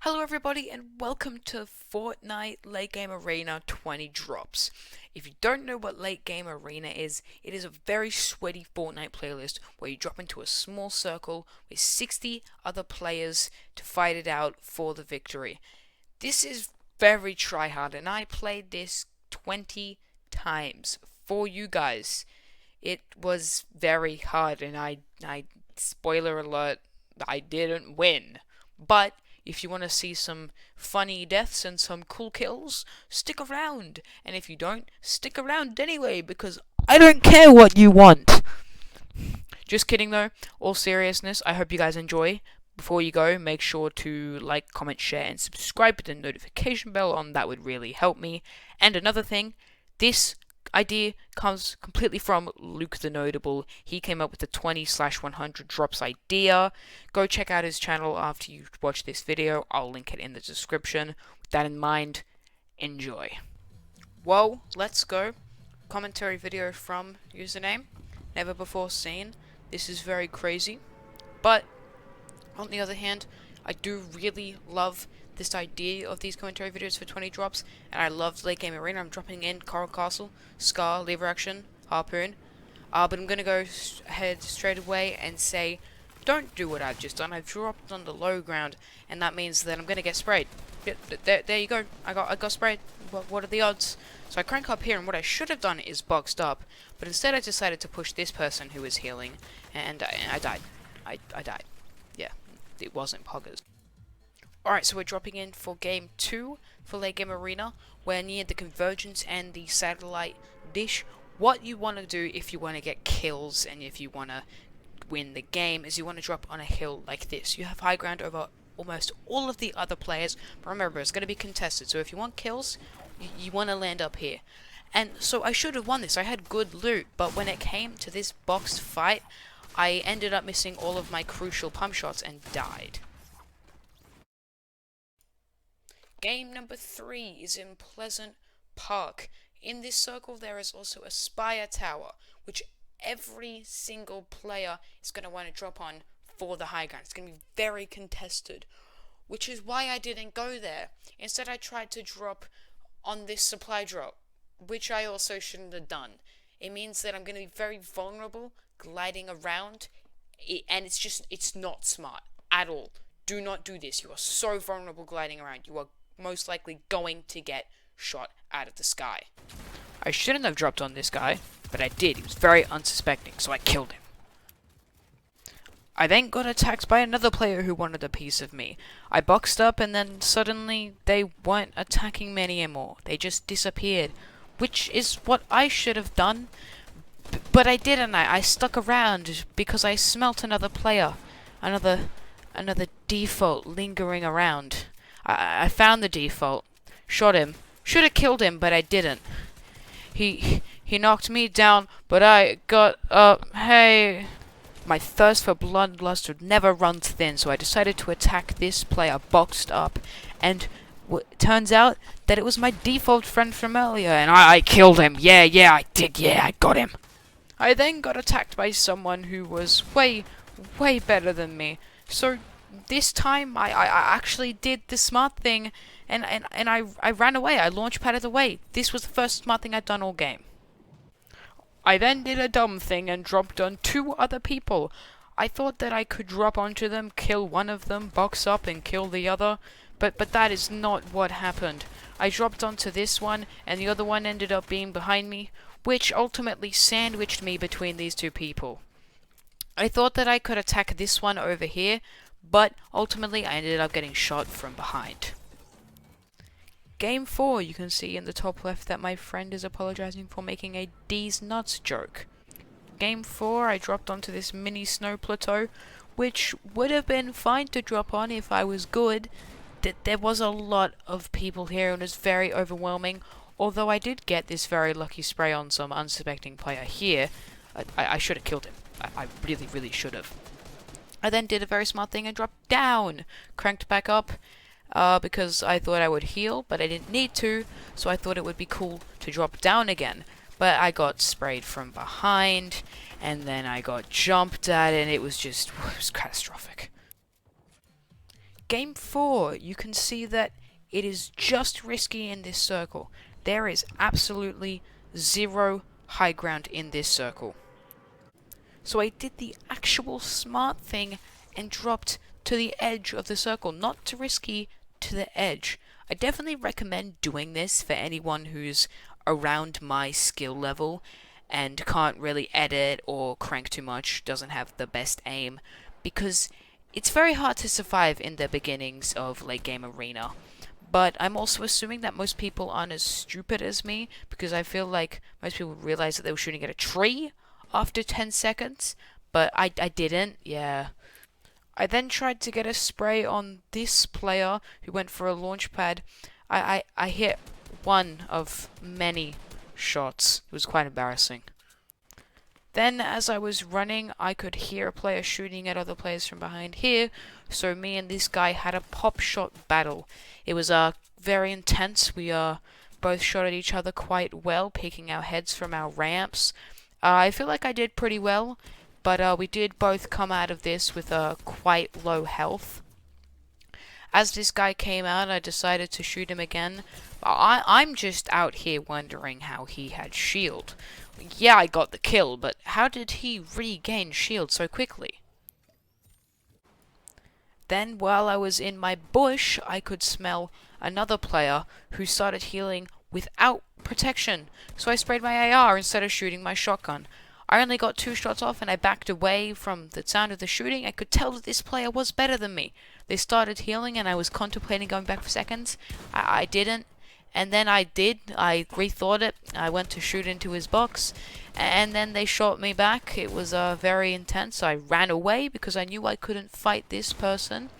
Hello everybody and welcome to Fortnite Late Game Arena 20 Drops. If you don't know what Late Game Arena is, it is a very sweaty Fortnite playlist where you drop into a small circle with 60 other players to fight it out for the victory. This is very tryhard and I played this 20 times for you guys. It was very hard and I spoiler alert, I didn't win. But if you want to see some funny deaths and some cool kills, stick around. And if you don't, stick around anyway, because I don't care what you want. Just kidding though, all seriousness, I hope you guys enjoy. Before you go, make sure to like, comment, share, and subscribe with the notification bell on. That would really help me. And another thing, this idea comes completely from Luke the Notable. He came up with the 20/100 drops idea. Go check out his channel after you watch this video. I'll link it in the description. With that in mind, enjoy. Whoa, let's go. Commentary video from username. Never before seen. This is very crazy. But, on the other hand, I do really love this idea of these commentary videos for 20 drops, and I love Late Game Arena. I'm dropping in Coral Castle, Scar, Lever Action, Harpoon, but I'm gonna go ahead straight away and say, don't do what I've just done. I've dropped on the low ground, and that means that I'm gonna get sprayed. There you go. I got sprayed. What are the odds? So I crank up here, and what I should have done is boxed up, but instead I decided to push this person who was healing, and I died. I died. Yeah, it wasn't poggers. Alright, so we're dropping in for game 2 for Late Game Arena. We're near the convergence and the satellite dish. What you want to do if you want to get kills and if you want to win the game is you want to drop on a hill like this. You have high ground over almost all of the other players, but remember, it's going to be contested. So if you want kills, you want to land up here. And so I should have won this. I had good loot, but when it came to this boxed fight, I ended up missing all of my crucial pump shots and died. Game number 3 is in Pleasant Park. In this circle there is also a Spire Tower, which every single player is going to want to drop on for the high ground. It's going to be very contested, which is why I didn't go there. Instead I tried to drop on this supply drop, which I also shouldn't have done. It means that I'm going to be very vulnerable gliding around, and it's not smart at all. Do not do this. You are so vulnerable gliding around. You are most likely going to get shot out of the sky. I shouldn't have dropped on this guy, but I did. He was very unsuspecting, so I killed him. I then got attacked by another player who wanted a piece of me. I boxed up and then suddenly they weren't attacking me anymore. They just disappeared, which is what I should have done, but I didn't. I stuck around because I smelt another player, another default lingering around. I found the default, shot him, should have killed him, but I didn't. He knocked me down, but I got up. Hey, my thirst for bloodlust would never run thin, so I decided to attack this player boxed up, and turns out that it was my default friend from earlier, and I killed him. Yeah, I did. Yeah, I got him. I then got attacked by someone who was way better than me. So this time, I actually did the smart thing, and I ran away. I launch padded away. This was the first smart thing I'd done all game. I then did a dumb thing and dropped on 2 other people. I thought that I could drop onto them, kill one of them, box up, and kill the other, but that is not what happened. I dropped onto this one, and the other one ended up being behind me, which ultimately sandwiched me between these 2 people. I thought that I could attack this one over here, but ultimately I ended up getting shot from behind. Game 4, you can see in the top left that my friend is apologizing for making a D's nuts joke. Game 4, I dropped onto this mini snow plateau, which would have been fine to drop on if I was good. There was a lot of people here and it was very overwhelming, although I did get this very lucky spray on some unsuspecting player here. I should have killed him. I really should have. I then did a very smart thing and dropped down. Cranked back up because I thought I would heal, but I didn't need to, so I thought it would be cool to drop down again. But I got sprayed from behind, and then I got jumped at, and it was catastrophic. Game 4, you can see that it is just risky in this circle. There is absolutely zero high ground in this circle. So I did the actual smart thing and dropped to the edge of the circle, not too risky, to the edge. I definitely recommend doing this for anyone who's around my skill level and can't really edit or crank too much, doesn't have the best aim, because it's very hard to survive in the beginnings of late game arena. But I'm also assuming that most people aren't as stupid as me, because I feel like most people realized that they were shooting at a tree after 10 seconds, but I didn't, yeah. I then tried to get a spray on this player who went for a launch pad. I hit one of many shots. It was quite embarrassing. Then, as I was running, I could hear a player shooting at other players from behind here, so me and this guy had a pop shot battle. It was very intense. We both shot at each other quite well, peeking our heads from our ramps. I feel like I did pretty well, but we did both come out of this with quite low health. As this guy came out, I decided to shoot him again. I'm just out here wondering how he had shield. Yeah, I got the kill, but how did he regain shield so quickly? Then, while I was in my bush, I could smell another player who started healing without protection. So I sprayed my AR instead of shooting my shotgun. I only got 2 shots off and I backed away from the sound of the shooting. I could tell that this player was better than me. They started healing and I was contemplating going back for seconds. I didn't. And then I did. I rethought it. I went to shoot into his box. And then they shot me back. It was very intense. I ran away because I knew I couldn't fight this person.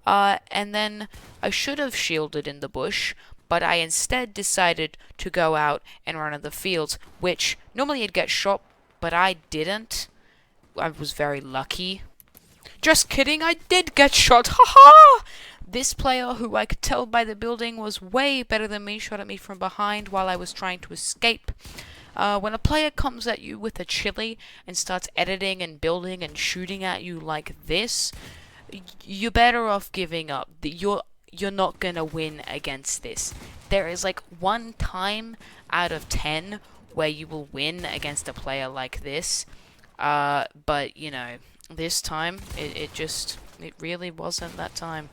And then I should have shielded in the bush, but I instead decided to go out and run in the fields, which normally you'd get shot, but I didn't. I was very lucky. Just kidding, I did get shot, haha! This player, who I could tell by the building was way better than me, shot at me from behind while I was trying to escape. When a player comes at you with a chili and starts editing and building and shooting at you like this, you're better off giving up. You're not gonna win against this. There is like 1 time out of 10 where you will win against a player like this. But you know, this time it really wasn't that time.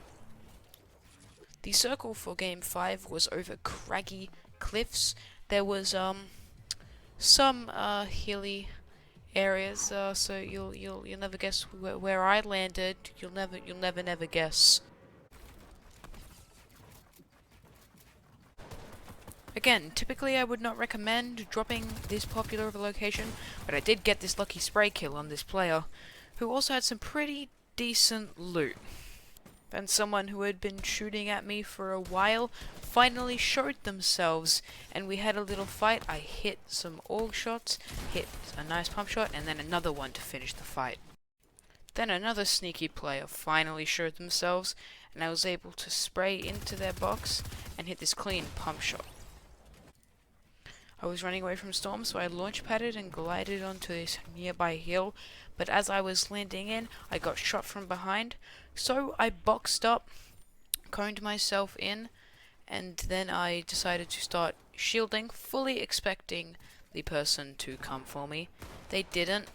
The circle for game 5 was over craggy cliffs. There was some hilly areas, so you'll never guess where I landed. You'll never guess. Again, typically I would not recommend dropping this popular of a location, but I did get this lucky spray kill on this player, who also had some pretty decent loot. Then someone who had been shooting at me for a while finally showed themselves, and we had a little fight. I hit some AUG shots, hit a nice pump shot, and then another one to finish the fight. Then another sneaky player finally showed themselves, and I was able to spray into their box and hit this clean pump shot. I was running away from storm, so I launch padded and glided onto this nearby hill, but as I was landing in, I got shot from behind, so I boxed up, coned myself in, and then I decided to start shielding, fully expecting the person to come for me. They didn't.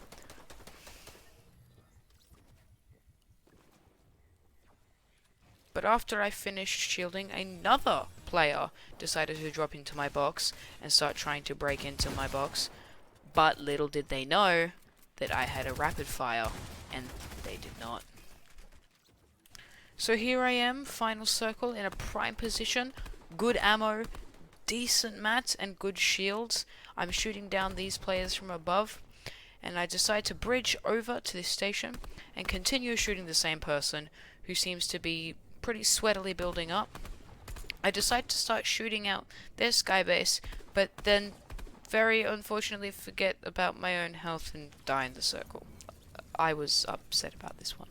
But after I finished shielding, another player decided to drop into my box and start trying to break into my box. But little did they know that I had a rapid fire, and they did not. So here I am, final circle, in a prime position, good ammo, decent mats, and good shields. I'm shooting down these players from above, and I decide to bridge over to this station and continue shooting the same person who seems to be pretty sweatily building up. I decide to start shooting out their skybase, but then very unfortunately forget about my own health and die in the circle. I was upset about this one.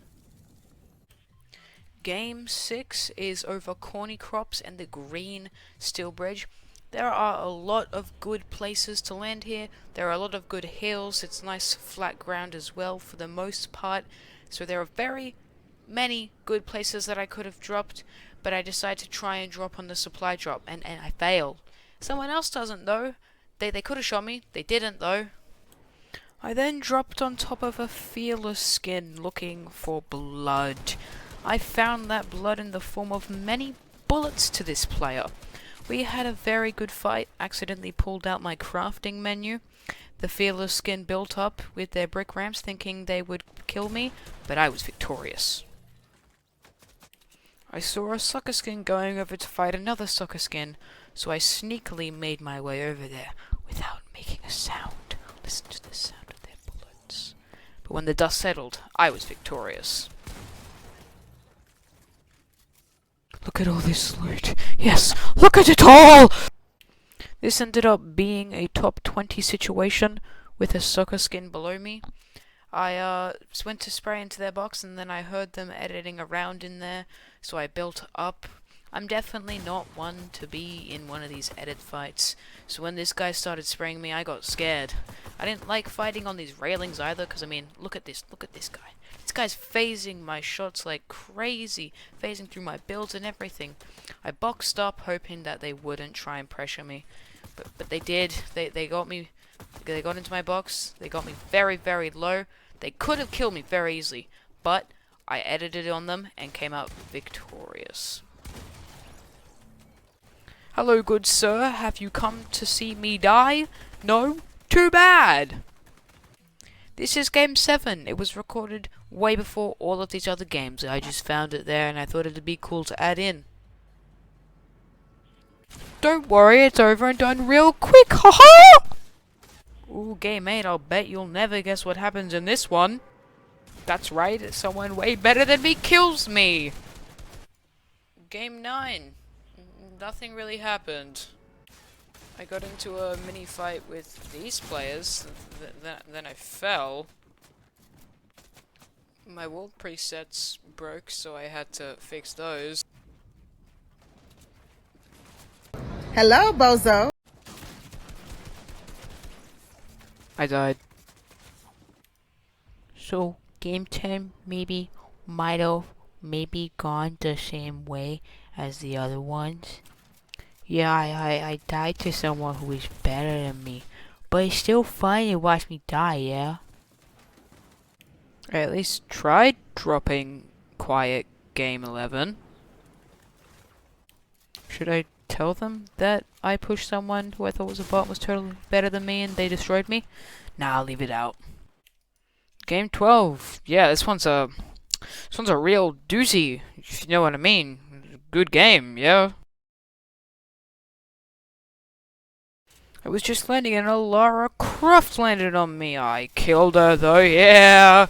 Game 6 is over Corny Crops and the Green Steel Bridge. There are a lot of good places to land here. There are a lot of good hills. It's nice flat ground as well for the most part. So there are very many good places that I could have dropped, but I decided to try and drop on the supply drop, and I failed. Someone else doesn't though. They could have shot me. They didn't though. I then dropped on top of a fearless skin looking for blood. I found that blood in the form of many bullets to this player. We had a very good fight, accidentally pulled out my crafting menu. The fearless skin built up with their brick ramps thinking they would kill me, but I was victorious. I saw a soccer skin going over to fight another soccer skin, so I sneakily made my way over there without making a sound. Listen to the sound of their bullets. But when the dust settled, I was victorious. Look at all this loot. Yes, look at it all! This ended up being a top 20 situation with a soccer skin below me. I went to spray into their box and then I heard them editing around in there, so I built up. I'm definitely not one to be in one of these edit fights, so when this guy started spraying me, I got scared. I didn't like fighting on these railings either, because I mean, look at this guy. This guy's phasing my shots like crazy, phasing through my builds and everything. I boxed up, hoping that they wouldn't try and pressure me, but they did. They got me. They got into my box. They got me very, very low. They could have killed me very easily, but I edited on them and came out victorious. Hello, good sir. Have you come to see me die? No? Too bad! This is game 7. It was recorded way before all of these other games. I just found it there and I thought it'd be cool to add in. Don't worry, it's over and done real quick, haha! Ooh, game 8, I'll bet you'll never guess what happens in this one. That's right, someone way better than me kills me! Game 9. Nothing really happened. I got into a mini fight with these players, then I fell. My world presets broke, so I had to fix those. Hello, bozo. I died. So, game 10 might have gone the same way as the other ones. Yeah, I died to someone who is better than me, but it's still fun to watch me die, yeah? I at least tried dropping quiet game 11. Should I tell them that I pushed someone who I thought was a bot was totally better than me and they destroyed me? Nah, I'll leave it out. Game 12. Yeah, this one's a real doozy, if you know what I mean. Good game, yeah? I was just landing and a Lara Croft landed on me. I killed her though, yeah!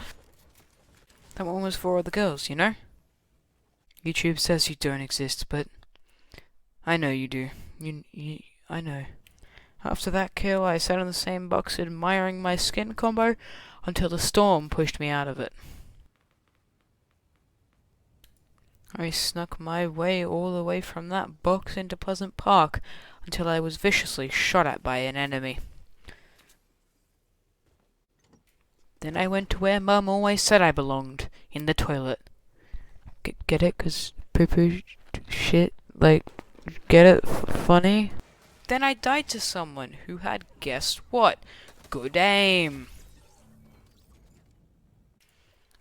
That one was for all the girls, you know? YouTube says you don't exist, but I know you do. I know. After that kill, I sat in the same box admiring my skin combo until the storm pushed me out of it. I snuck my way all the way from that box into Pleasant Park until I was viciously shot at by an enemy. Then I went to where Mum always said I belonged, in the toilet. Get it? 'Cause poo-poo shit, like, get it? Funny? Then I died to someone who had guessed what? Good aim!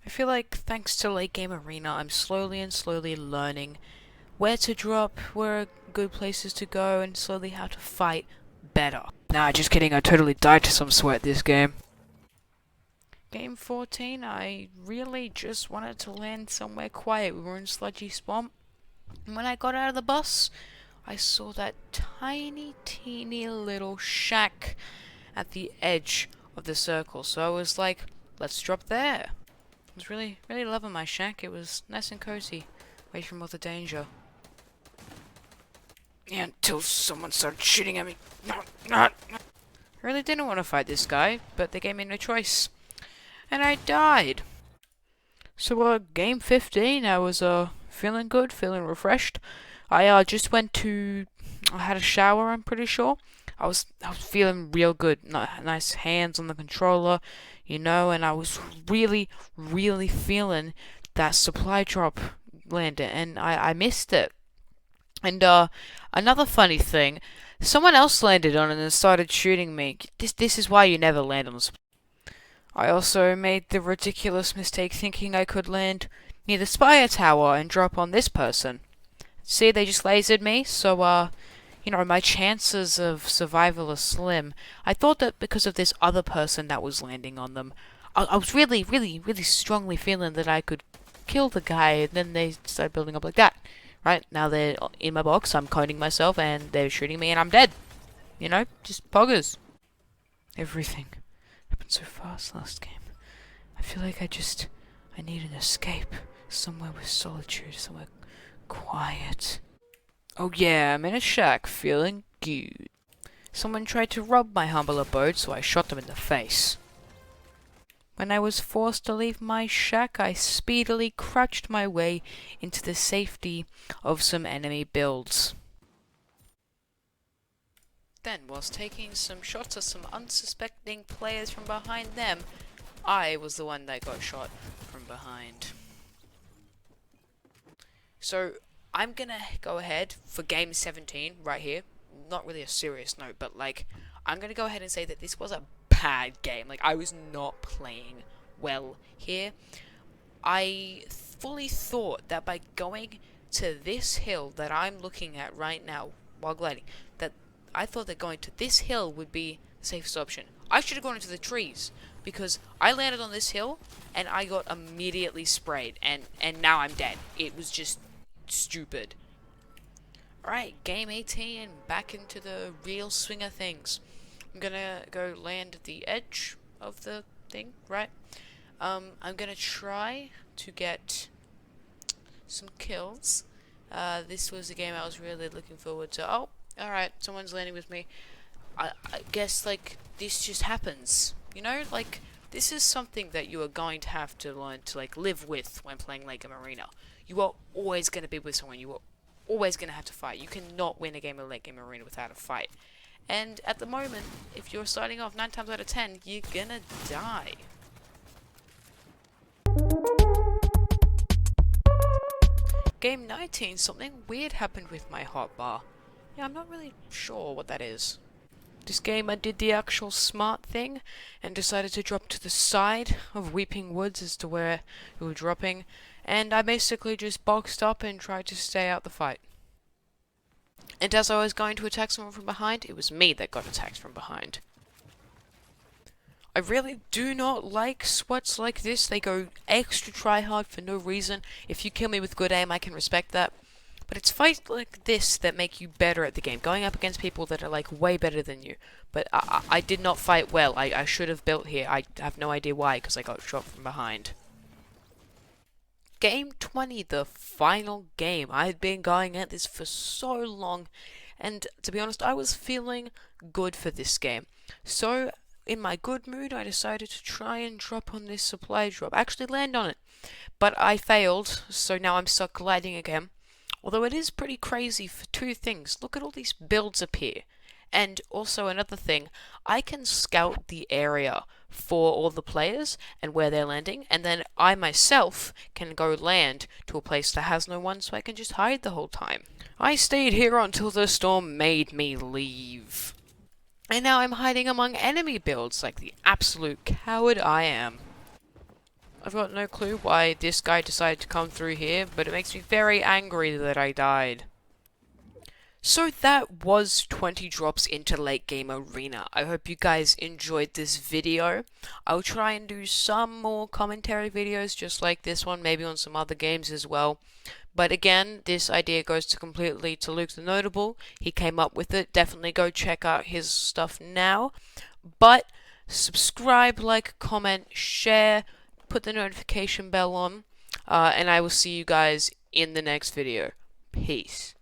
I feel like thanks to Late Game Arena, I'm slowly learning where to drop, where are good places to go, and slowly how to fight better. Nah, just kidding, I totally died to some sweat this game. Game 14, I really just wanted to land somewhere quiet. We were in Sludgy Swamp, and when I got out of the bus, I saw that tiny, teeny little shack at the edge of the circle. So I was like, let's drop there. I was really loving my shack. It was nice and cozy, away from all the danger. Yeah, until someone started shooting at me. I really didn't want to fight this guy, but they gave me no choice. And I died. So, game 15, I was, feeling good, feeling refreshed. I just went to... I had a shower, I'm pretty sure. I was feeling real good. Nice hands on the controller, you know, and I was really feeling that supply drop landed, and I missed it. And another funny thing, someone else landed on it and started shooting me. This is why you never land on the supply. I also made the ridiculous mistake thinking I could land near the spire tower and drop on this person. See, they just lasered me, so my chances of survival are slim. I thought that because of this other person that was landing on them, I was really, really, really strongly feeling that I could kill the guy, and then they started building up like that. Right, now they're in my box, I'm coning myself, and they're shooting me, and I'm dead. Just poggers. Everything happened so fast last game. I feel like I need an escape. Somewhere with solitude, somewhere quiet. Oh yeah, I'm in a shack, feeling good. Someone tried to rob my humble abode, so I shot them in the face. When I was forced to leave my shack, I speedily crouched my way into the safety of some enemy builds. Then, whilst taking some shots at some unsuspecting players from behind them, I was the one that got shot from behind. So, I'm gonna go ahead for game 17 right here. Not really a serious note, but I'm gonna go ahead and say that this was a bad game. I was not playing well here. I fully thought that by going to this hill that I'm looking at right now while gliding, that I thought that going to this hill would be the safest option. I should have gone into the trees, because I landed on this hill and I got immediately sprayed, and now I'm dead. It was just stupid. Alright, game 18, back into the real swing of things. I'm gonna go land at the edge of the thing, right? I'm gonna try to get some kills. This was a game I was really looking forward to. Oh, alright, someone's landing with me. I guess, this just happens. This is something that you are going to have to learn to, live with when playing Late Game Arena. You are always going to be with someone. You are always going to have to fight. You cannot win a game of Late Game Arena without a fight. And at the moment, if you're starting off 9 times out of 10, you're gonna die. Game 19, something weird happened with my hotbar. Yeah, I'm not really sure what that is. This game I did the actual smart thing and decided to drop to the side of Weeping Woods as to where we were dropping, and I basically just boxed up and tried to stay out the fight. And as I was going to attack someone from behind, it was me that got attacked from behind. I really do not like sweats like this. They go extra try hard for no reason. If you kill me with good aim, I can respect that. But it's fights like this that make you better at the game. Going up against people that are way better than you. But I did not fight well. I should have built here. I have no idea why, because I got shot from behind. Game 20, the final game. I had been going at this for so long, and to be honest, I was feeling good for this game. So, in my good mood, I decided to try and drop on this supply drop. Actually land on it. But I failed, so now I'm stuck gliding again. Although it is pretty crazy for two things. Look at all these builds appear. And also another thing, I can scout the area for all the players and where they're landing, and then I myself can go land to a place that has no one, so I can just hide the whole time. I stayed here until the storm made me leave. And now I'm hiding among enemy builds like the absolute coward I am. I've got no clue why this guy decided to come through here, but it makes me very angry that I died. So that was 20 drops into Late Game Arena. I hope you guys enjoyed this video. I'll try and do some more commentary videos just like this one, maybe on some other games as well. But again, this idea goes completely to Luke the Notable. He came up with it. Definitely go check out his stuff now. But subscribe, like, comment, share, put the notification bell on, and I will see you guys in the next video. Peace.